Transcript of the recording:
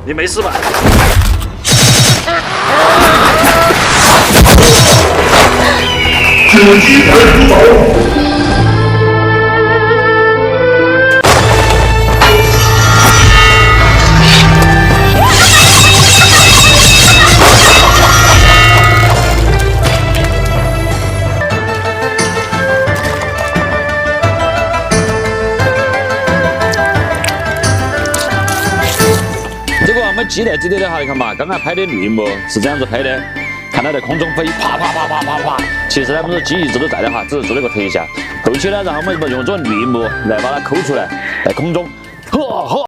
你没事吧？救急快出走！这个我们鸡蛋子的哈，你看嘛，刚刚拍的绿幕是这样子拍的，看到在空中飞，啪啪啪啪啪啪。其实呢，我们说鸡一直都在的哈，只是做了个特效。后期呢，然后我们用这个绿幕来把它抠出来，在空中，呵呵。